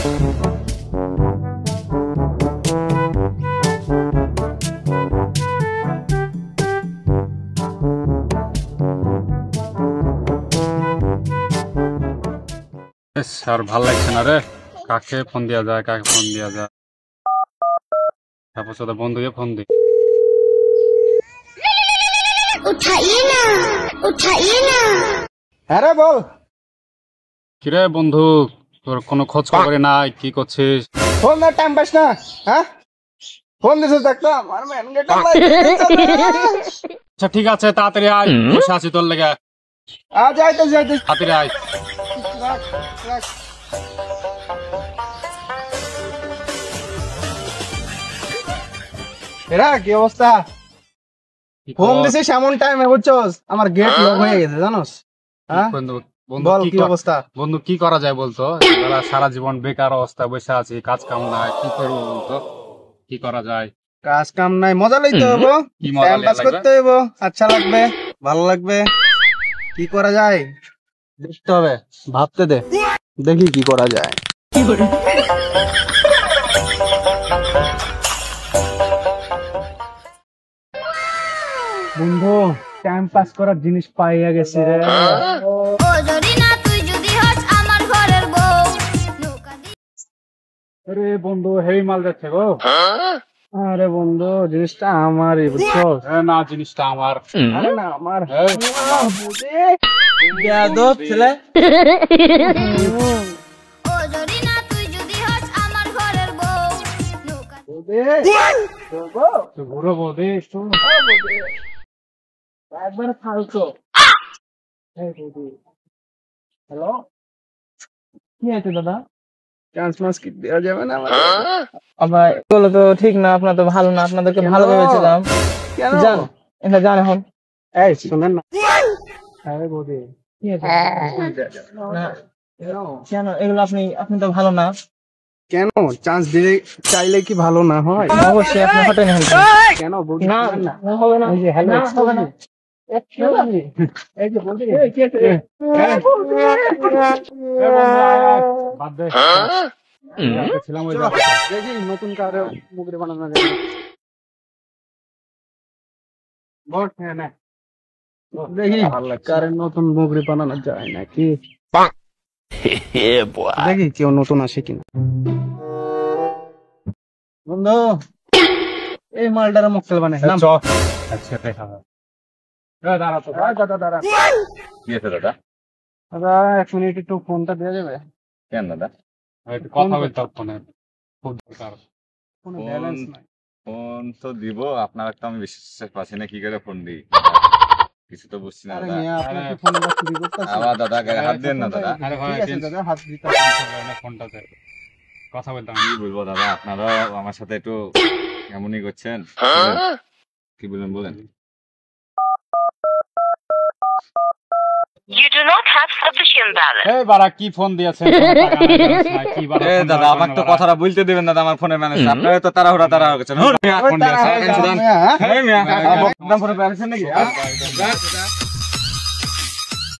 Sir ভাল লাগছে না রে, কাকে ফোন দেওয়া যায়, কাকে ফোন দেওয়া যায়। তারপর বন্ধুকে ফোন দি। হ্যাঁ রে বল। কিরে বন্ধু, তোর কোনো খোঁজ খবর নাই, কি করছিস? ফোন দে, টাইম পাস না। হ্যাঁ ফোন দিছিস দেখতাম। আচ্ছা ঠিক আছে, তাড়াতাড়ি আয়, বসে আছি তোর লেগে। যাইতেছি যাইতেছি, তাড়াতাড়ি আয়। এরা কি অবস্থা? ফোন দিছিস এমন টাইমে, বুঝছস আমার গেট লক হয়ে গেছে জানোস। বল কি অবস্থা? বন্ধু কি করা যায় বলতো? সারা জীবন বেকার অবস্থা বসে আছি, কাজ কাম নাই, কি করবো বলতো? কি করা যায়? কাজ কাম নাই, মজা লইতে হবো, টাইম পাস করতে হইব, আচ্ছা লাগবে, ভালো লাগবে। কি করা যায় দেখতে হবে, ভাবতে দে, দেখি কি করা যায়। বন্ধু টাইম পাস করার জিনিস পাইয়া গেছি রে। আরে বন্ধু হেভি মাল যাচ্ছে গো। আরে বন্ধু জিনিসটা আমারই, বুঝছো? না জিনিসটা আমার। আরে না আমার বেয়াদব ছেলে। ঘুরো বৌদি একবার ফালতো। হ্যালো, কি আছে দাদা? চান্স মাস কি দেওয়া যাবে না? আবার এগুলো তো ঠিক না, আপনার তো ভালো না, আপনাদেরকে ভালো ভেবেছিলাম। কেন জান এটা জান এখন। এই শুনেন না। আরে বৌদি কি আছে? না কেন এগুলো আপনি তো ভালো না। কেন চান্স দিলে চাইলে কি ভালো না হয়? অবশ্যই আপনি হটেন এখান থেকে। কেন বৌদি? না না হবে না, এই যে হ্যালো হবে না। এই যে বৌদি কি আছে? বাদ দে। ছিলাম ওই দেখি নতুন কারে মুগরি বানানো যায়। বট হ্যাঁ না দেখি কারে নতুন মুগরি বানানো যায় নাকি। দেখি কেউ নতুন আসে কিনা। বন্ধু এই মালটার মক্কেল বানায় নাম। আচ্ছা দেখা দাঁড়া তো দাদা কি আছে দাদা? দাদা 1 মিনিট একটু ফোনটা দেওয়া যাবে? কেন দাদা? কথা বলতে ফোনে খুব দরকার। ফোনে ব্যালেন্স নাই। ফোন তো দিব, আপনার একটা আমি বিশ্বাস পাচ্ছি না, কি করে ফোন দিই কিছু তো বুঝছি না আরে দাদা। মিয়া আপনি কি ফোনটা চুরি করতেছেন? আবার দাদা গায়ে হাত দেন না দাদা। আরে ভাই ঠিক আছে দাদা, হাত দিতে ফোনটাতে কথা বলতাম। কি বলবো দাদা, আপনারাও আমার সাথে একটু এমনই করছেন। কি বলবেন বলেন? You do not have sufficient balance. এই বাড়া কি ফোন দিয়েছে? কি বাড়া? এ দাদা আমাকে তো কথাটা বলতে দিবেন দাদা, আমার ফোনে ম্যানেজ আপনারা তো তাড়াহুড়া করছেন। ফোন দিয়েছে। হ্যাঁ মিয়া, আপনার ফোনে ব্যালেন্স নাকি?